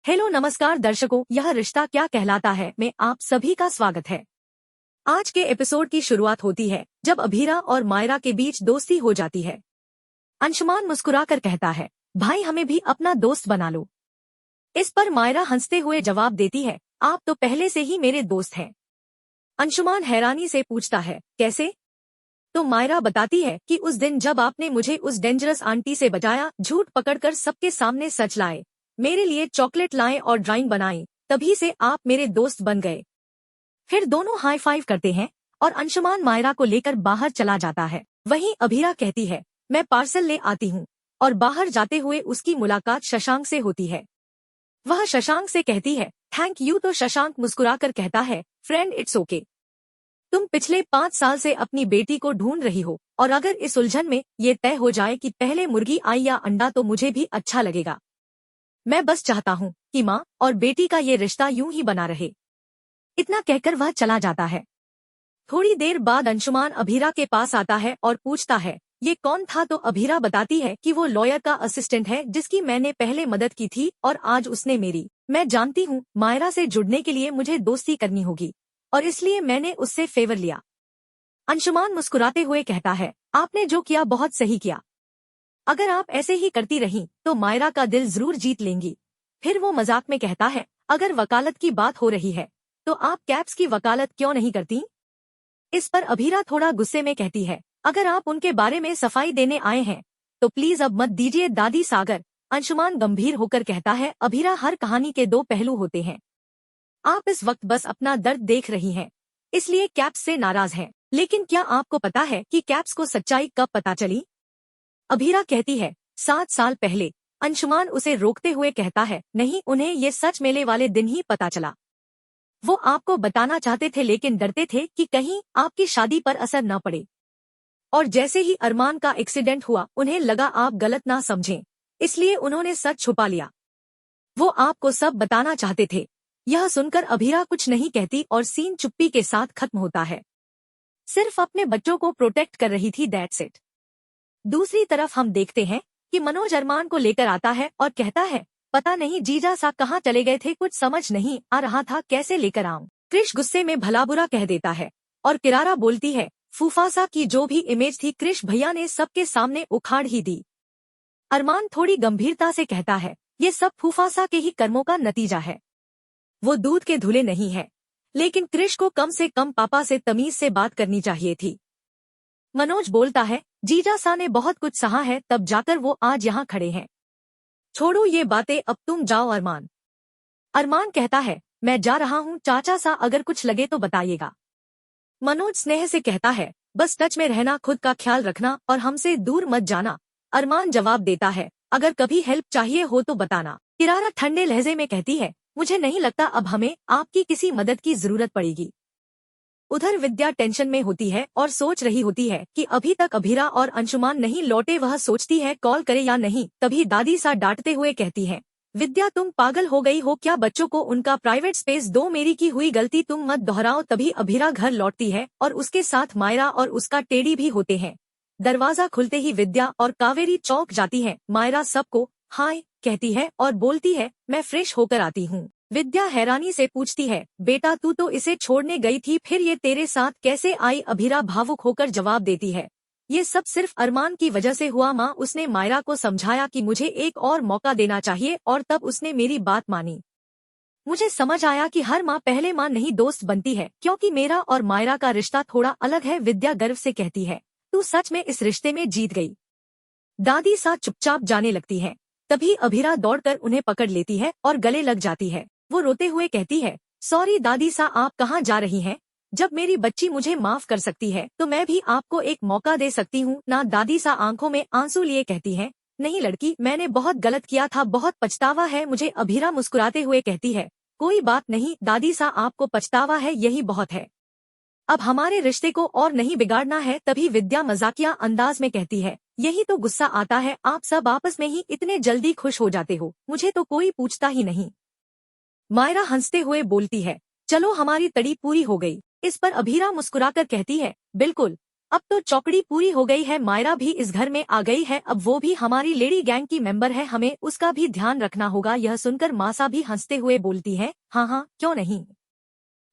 Hello नमस्कार दर्शकों, यह रिश्ता क्या कहलाता है में आप सभी का स्वागत है। आज के एपिसोड की शुरुआत होती है जब अभीरा और मायरा के बीच दोस्ती हो जाती है। अंशुमान मुस्कुराकर कहता है, भाई हमें भी अपना दोस्त बना लो। इस पर मायरा हंसते हुए जवाब देती है, आप तो पहले से ही मेरे दोस्त हैं। अंशुमान हैरानी से पूछता है, कैसे? तो मायरा बताती है कि उस दिन जब आपने मुझे उस डेंजरस आंटी से बचाया, झूठ पकड़कर सबके सामने सच लाए, मेरे लिए चॉकलेट लाए और ड्राइंग बनाई, तभी से आप मेरे दोस्त बन गए। फिर दोनों हाई फाइव करते हैं और अंशुमान मायरा को लेकर बाहर चला जाता है। वहीं अभीरा कहती है, मैं पार्सल ले आती हूँ, और बाहर जाते हुए उसकी मुलाकात शशांक से होती है। वह शशांक से कहती है, थैंक यू, तो शशांक मुस्कुराकर कहता है, फ्रेंड इट्स ओके। तुम पिछले 5 साल से अपनी बेटी को ढूंढ रही हो, और अगर इस उलझन में ये तय हो जाए कि पहले मुर्गी आई या अंडा तो मुझे भी अच्छा लगेगा। मैं बस चाहता हूँ कि माँ और बेटी का ये रिश्ता यूं ही बना रहे। इतना कहकर वह चला जाता है। थोड़ी देर बाद अंशुमान अभीरा के पास आता है और पूछता है, ये कौन था? तो अभीरा बताती है कि वो लॉयर का असिस्टेंट है जिसकी मैंने पहले मदद की थी और आज उसने मेरी। मैं जानती हूँ मायरा से जुड़ने के लिए मुझे दोस्ती करनी होगी और इसलिए मैंने उससे फेवर लिया। अंशुमान मुस्कुराते हुए कहता है, आपने जो किया बहुत सही किया। अगर आप ऐसे ही करती रहीं तो मायरा का दिल जरूर जीत लेंगी। फिर वो मजाक में कहता है, अगर वकालत की बात हो रही है तो आप कैप्स की वकालत क्यों नहीं करती? इस पर अभीरा थोड़ा गुस्से में कहती है, अगर आप उनके बारे में सफाई देने आए हैं तो प्लीज अब मत दीजिए दादी सागर। अंशुमान गंभीर होकर कहता है, अभीरा, हर कहानी के 2 पहलू होते हैं। आप इस वक्त बस अपना दर्द देख रही हैं, इसलिए कैप्स से नाराज हैं। लेकिन क्या आपको पता है कि कैप्स को सच्चाई कब पता चली? अभीरा कहती है, 7 साल पहले। अंशुमान उसे रोकते हुए कहता है, नहीं, उन्हें ये सच मेले वाले दिन ही पता चला। वो आपको बताना चाहते थे लेकिन डरते थे कि कहीं आपकी शादी पर असर न पड़े। और जैसे ही अरमान का एक्सीडेंट हुआ उन्हें लगा आप गलत ना समझें, इसलिए उन्होंने सच छुपा लिया। वो आपको सब बताना चाहते थे। यह सुनकर अभीरा कुछ नहीं कहती और सीन चुप्पी के साथ खत्म होता है। सिर्फ अपने बच्चों को प्रोटेक्ट कर रही थी, दैट्स इट। दूसरी तरफ हम देखते हैं कि मनोज अरमान को लेकर आता है और कहता है, पता नहीं जीजा सा कहाँ चले गए थे, कुछ समझ नहीं आ रहा था कैसे लेकर आऊं। क्रिश गुस्से में भला बुरा कह देता है और किरारा बोलती है, फूफासा की जो भी इमेज थी क्रिश भैया ने सबके सामने उखाड़ ही दी। अरमान थोड़ी गंभीरता से कहता है, ये सब फूफासा के ही कर्मों का नतीजा है। वो दूध के धुले नहीं है, लेकिन क्रिश को कम से कम पापा से तमीज से बात करनी चाहिए थी। मनोज बोलता है, जीजा सा ने बहुत कुछ सहा है तब जाकर वो आज यहाँ खड़े हैं। छोड़ो ये बातें, अब तुम जाओ अरमान। अरमान कहता है, मैं जा रहा हूँ चाचा सा, अगर कुछ लगे तो बताइएगा। मनोज स्नेह से कहता है, बस टच में रहना, खुद का ख्याल रखना और हमसे दूर मत जाना। अरमान जवाब देता है, अगर कभी हेल्प चाहिए हो तो बताना। किरारा ठंडे लहजे में कहती है, मुझे नहीं लगता अब हमें आपकी किसी मदद की जरूरत पड़ेगी। उधर विद्या टेंशन में होती है और सोच रही होती है कि अभी तक अभीरा और अंशुमान नहीं लौटे। वह सोचती है कॉल करे या नहीं, तभी दादी सा डांटते हुए कहती है, विद्या तुम पागल हो गई हो क्या? बच्चों को उनका प्राइवेट स्पेस दो, मेरी की हुई गलती तुम मत दोहराओ। तभी अभीरा घर लौटती है और उसके साथ मायरा और उसका टेडी भी होते हैं। दरवाजा खुलते ही विद्या और कावेरी चौंक जाती है। मायरा सबको हाय कहती है और बोलती है, मैं फ्रेश होकर आती हूँ। विद्या हैरानी से पूछती है, बेटा तू तो इसे छोड़ने गई थी, फिर ये तेरे साथ कैसे आई? अभीरा भावुक होकर जवाब देती है, ये सब सिर्फ अरमान की वजह से हुआ माँ। उसने मायरा को समझाया कि मुझे एक और मौका देना चाहिए और तब उसने मेरी बात मानी। मुझे समझ आया कि हर माँ पहले माँ नहीं दोस्त बनती है, क्योंकि मेरा और मायरा का रिश्ता थोड़ा अलग है। विद्या गर्व से कहती है, तू सच में इस रिश्ते में जीत गई। दादी सा चुपचाप जाने लगती है। तभी अभीरा दौड़कर उन्हें पकड़ लेती है और गले लग जाती है। वो रोते हुए कहती है, सॉरी दादी सा, आप कहाँ जा रही हैं? जब मेरी बच्ची मुझे माफ कर सकती है तो मैं भी आपको एक मौका दे सकती हूँ ना। दादी सा आंखों में आंसू लिए कहती है, नहीं लड़की, मैंने बहुत गलत किया था, बहुत पछतावा है मुझे। अभीरा मुस्कुराते हुए कहती है, कोई बात नहीं दादी सा, आपको पछतावा है यही बहुत है। अब हमारे रिश्ते को और नहीं बिगाड़ना है। तभी विद्या मजाकिया अंदाज में कहती है, यही तो गुस्सा आता है, आप सब आपस में ही इतने जल्दी खुश हो जाते हो, मुझे तो कोई पूछता ही नहीं। मायरा हंसते हुए बोलती है, चलो हमारी तड़ी पूरी हो गई। इस पर अभीरा मुस्कुराकर कहती है, बिल्कुल, अब तो चौकड़ी पूरी हो गई है, मायरा भी इस घर में आ गई है, अब वो भी हमारी लेडी गैंग की मेंबर है, हमें उसका भी ध्यान रखना होगा। यह सुनकर मासा भी हंसते हुए बोलती है, हाँ हाँ क्यों नहीं।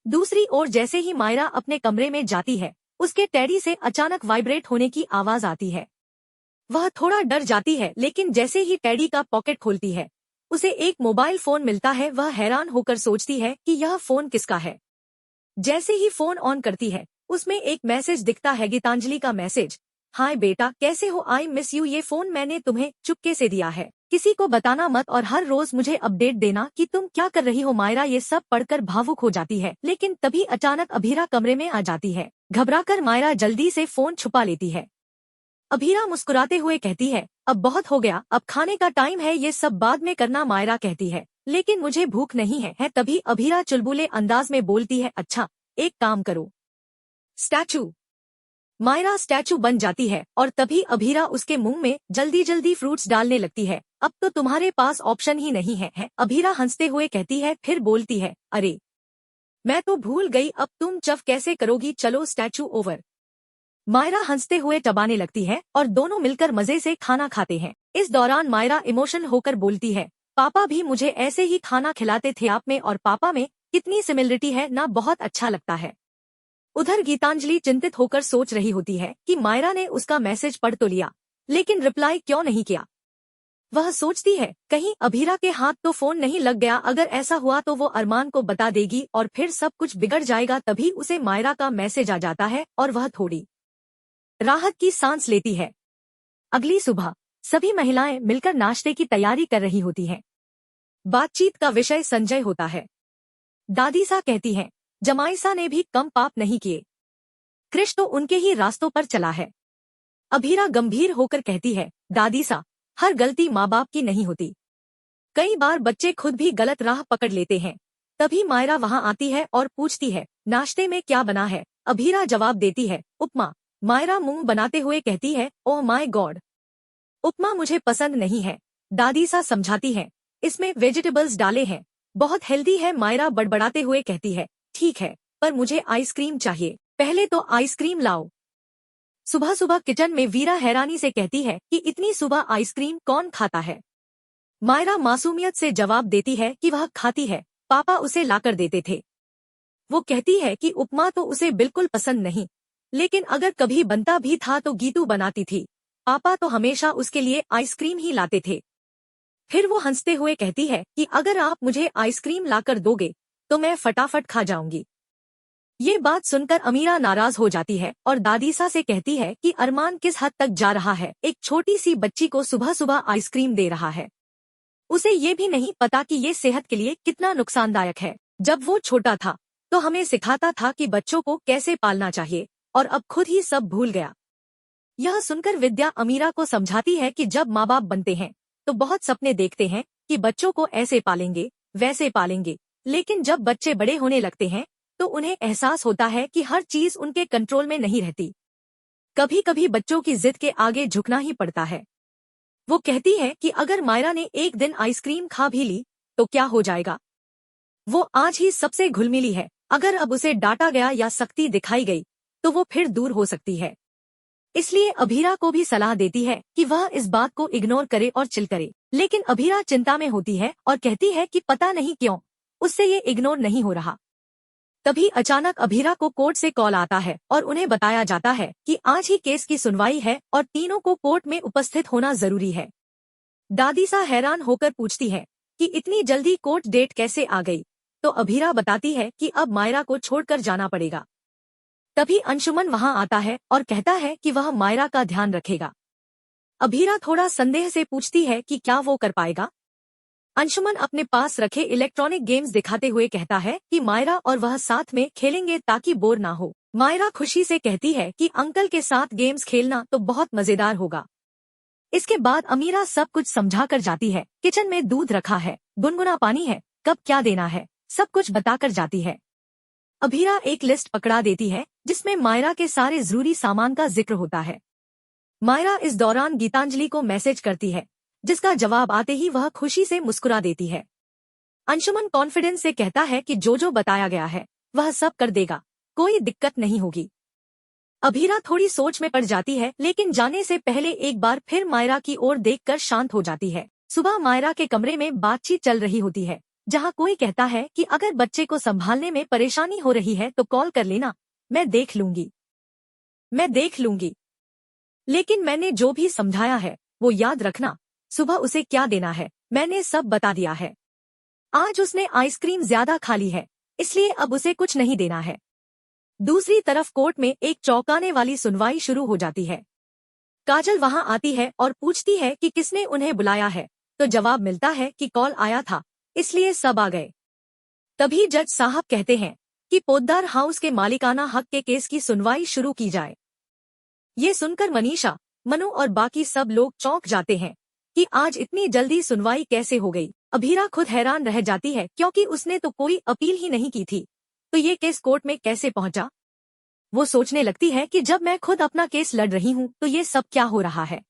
दूसरी ओर जैसे ही मायरा अपने कमरे में जाती है, उसके टेडी से अचानक वाइब्रेट होने की आवाज आती है। वह थोड़ा डर जाती है, लेकिन जैसे ही टेडी का पॉकेट खोलती है, उसे एक मोबाइल फोन मिलता है। वह हैरान होकर सोचती है कि यह फोन किसका है। जैसे ही फोन ऑन करती है, उसमें एक मैसेज दिखता है, गीतांजलि का मैसेज। हाय बेटा, कैसे हो, आई मिस यू, ये फोन मैंने तुम्हें चुपके से दिया है, किसी को बताना मत और हर रोज मुझे अपडेट देना कि तुम क्या कर रही हो। मायरा ये सब पढ़कर भावुक हो जाती है, लेकिन तभी अचानक अभीरा कमरे में आ जाती है। घबराकर मायरा जल्दी से फोन छुपा लेती है। अभीरा मुस्कुराते हुए कहती है, अब बहुत हो गया, अब खाने का टाइम है, ये सब बाद में करना। मायरा कहती है, लेकिन मुझे भूख नहीं है। तभी अभीरा चुलबुले अंदाज में बोलती है, अच्छा एक काम करो, स्टैचू। मायरा स्टैचू बन जाती है और तभी अभीरा उसके मुंह में जल्दी जल्दी फ्रूट्स डालने लगती है। अब तो तुम्हारे पास ऑप्शन ही नहीं है। अभीरा हंसते हुए कहती है, फिर बोलती है, अरे मैं तो भूल गई, अब तुम चफ कैसे करोगी, चलो स्टैचू ओवर। मायरा हंसते हुए चबाने लगती है और दोनों मिलकर मजे से खाना खाते हैं। इस दौरान मायरा इमोशनल होकर बोलती है, पापा भी मुझे ऐसे ही खाना खिलाते थे, आप में और पापा में कितनी सिमिलरिटी है ना, बहुत अच्छा लगता है। उधर गीतांजलि चिंतित होकर सोच रही होती है कि मायरा ने उसका मैसेज पढ़ तो लिया, लेकिन रिप्लाई क्यों नहीं किया। वह सोचती है कहीं अभीरा के हाथ तो फोन नहीं लग गया, अगर ऐसा हुआ तो वो अरमान को बता देगी और फिर सब कुछ बिगड़ जाएगा। तभी उसे मायरा का मैसेज आ जाता है और वह थोड़ी राहत की सांस लेती है। अगली सुबह सभी महिलाएं मिलकर नाश्ते की तैयारी कर रही होती हैं। बातचीत का विषय संजय होता है। दादीसा कहती हैं, जमाईसा ने भी कम पाप नहीं किए, कृष तो उनके ही रास्तों पर चला है। अभीरा गंभीर होकर कहती है, दादीसा हर गलती माँ बाप की नहीं होती, कई बार बच्चे खुद भी गलत राह पकड़ लेते हैं। तभी मायरा वहां आती है और पूछती है, नाश्ते में क्या बना है। अभीरा जवाब देती है, उपमा। मायरा मुंह बनाते हुए कहती है, ओह माय गॉड, उपमा मुझे पसंद नहीं है। दादीसा समझाती है, इसमें वेजिटेबल्स डाले हैं, बहुत हेल्दी है। मायरा बड़बड़ाते हुए कहती है, ठीक है, पर मुझे आइसक्रीम चाहिए, पहले तो आइसक्रीम लाओ। सुबह सुबह किचन में वीरा हैरानी से कहती है कि इतनी सुबह आइसक्रीम कौन खाता है। मायरा मासूमियत से जवाब देती है कि वह खाती है, पापा उसे लाकर देते थे। वो कहती है कि उपमा तो उसे बिल्कुल पसंद नहीं, लेकिन अगर कभी बनता भी था तो गीतू बनाती थी, पापा तो हमेशा उसके लिए आइसक्रीम ही लाते थे। फिर वो हंसते हुए कहती है कि अगर आप मुझे आइसक्रीम लाकर दोगे तो मैं फटाफट खा जाऊंगी। ये बात सुनकर अमीरा नाराज हो जाती है और दादीसा से कहती है कि अरमान किस हद तक जा रहा है, एक छोटी सी बच्ची को सुबह सुबह आइसक्रीम दे रहा है। उसे ये भी नहीं पता कि ये सेहत के लिए कितना नुकसानदायक है। जब वो छोटा था तो हमें सिखाता था कि बच्चों को कैसे पालना चाहिए, और अब खुद ही सब भूल गया। यह सुनकर विद्या अमीरा को समझाती है कि जब माँ बाप बनते हैं तो बहुत सपने देखते हैं कि बच्चों को ऐसे पालेंगे वैसे पालेंगे, लेकिन जब बच्चे बड़े होने लगते हैं तो उन्हें एहसास होता है कि हर चीज उनके कंट्रोल में नहीं रहती। कभी कभी बच्चों की जिद के आगे झुकना ही पड़ता है। वो कहती है कि अगर मायरा ने एक दिन आइसक्रीम खा भी ली तो क्या हो जाएगा, वो आज ही सबसे घुलमिली है, अगर अब उसे डांटा गया या सख्ती दिखाई गई तो वो फिर दूर हो सकती है। इसलिए अभीरा को भी सलाह देती है कि वह इस बात को इग्नोर करे और चिल करे, लेकिन अभीरा चिंता में होती है और कहती है कि पता नहीं क्यों उससे ये इग्नोर नहीं हो रहा। तभी अचानक अभीरा को कोर्ट से कॉल आता है और उन्हें बताया जाता है कि आज ही केस की सुनवाई है और तीनों को कोर्ट में उपस्थित होना जरूरी है। दादीसा हैरान होकर पूछती है कि इतनी जल्दी कोर्ट डेट कैसे आ गई, तो अभीरा बताती है कि अब मायरा को छोड़कर जाना पड़ेगा। तभी अंशुमन वहां आता है और कहता है कि वह मायरा का ध्यान रखेगा। अभीरा थोड़ा संदेह से पूछती है कि क्या वो कर पाएगा। अंशुमन अपने पास रखे इलेक्ट्रॉनिक गेम्स दिखाते हुए कहता है कि मायरा और वह साथ में खेलेंगे ताकि बोर ना हो। मायरा खुशी से कहती है कि अंकल के साथ गेम्स खेलना तो बहुत मजेदार होगा। इसके बाद अमीरा सब कुछ समझा कर जाती है। किचन में दूध रखा है, गुनगुना पानी है, कब क्या देना है, सब कुछ बताकर जाती है। अभीरा एक लिस्ट पकड़ा देती है जिसमें मायरा के सारे जरूरी सामान का जिक्र होता है। मायरा इस दौरान गीतांजलि को मैसेज करती है, जिसका जवाब आते ही वह खुशी से मुस्कुरा देती है। अंशुमन कॉन्फिडेंस से कहता है कि जो जो बताया गया है वह सब कर देगा, कोई दिक्कत नहीं होगी। अभीरा थोड़ी सोच में पड़ जाती है, लेकिन जाने से पहले एक बार फिर मायरा की ओर देखकर शांत हो जाती है। सुबह मायरा के कमरे में बातचीत चल रही होती है, जहां कोई कहता है कि अगर बच्चे को संभालने में परेशानी हो रही है तो कॉल कर लेना, मैं देख लूंगी। लेकिन मैंने जो भी समझाया है वो याद रखना, सुबह उसे क्या देना है मैंने सब बता दिया है। आज उसने आइसक्रीम ज्यादा खा ली है, इसलिए अब उसे कुछ नहीं देना है। दूसरी तरफ कोर्ट में एक चौंकाने वाली सुनवाई शुरू हो जाती है। काजल वहां आती है और पूछती है कि किसने उन्हें बुलाया है, तो जवाब मिलता है कि कॉल आया था, इसलिए सब आ गए। तभी जज साहब कहते हैं कि पोद्दार हाउस के मालिकाना हक के केस की सुनवाई शुरू की जाए। ये सुनकर मनीषा, मनु और बाकी सब लोग चौंक जाते हैं कि आज इतनी जल्दी सुनवाई कैसे हो गई। अभीरा खुद हैरान रह जाती है, क्योंकि उसने तो कोई अपील ही नहीं की थी, तो ये केस कोर्ट में कैसे पहुंचा। वो सोचने लगती है कि जब मैं खुद अपना केस लड़ रही हूँ तो ये सब क्या हो रहा है।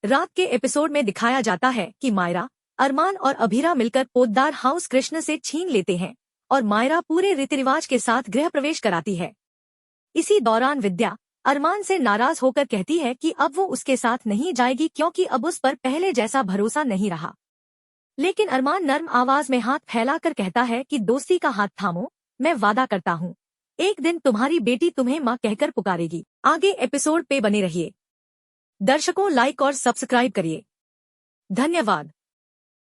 रात के एपिसोड में दिखाया जाता है कि मायरा, अरमान और अभीरा मिलकर पोद्दार हाउस कृष्ण से छीन लेते हैं और मायरा पूरे रीति रिवाज के साथ गृह प्रवेश कराती है। इसी दौरान विद्या अरमान से नाराज होकर कहती है कि अब वो उसके साथ नहीं जाएगी, क्योंकि अब उस पर पहले जैसा भरोसा नहीं रहा। लेकिन अरमान नर्म आवाज में हाथ फैलाकर कहता है कि दोस्ती का हाथ थामो, मैं वादा करता हूँ एक दिन तुम्हारी बेटी तुम्हें माँ कहकर पुकारेगी। आगे एपिसोड पे बने रहिए। दर्शकों, लाइक और सब्सक्राइब करिए। धन्यवाद।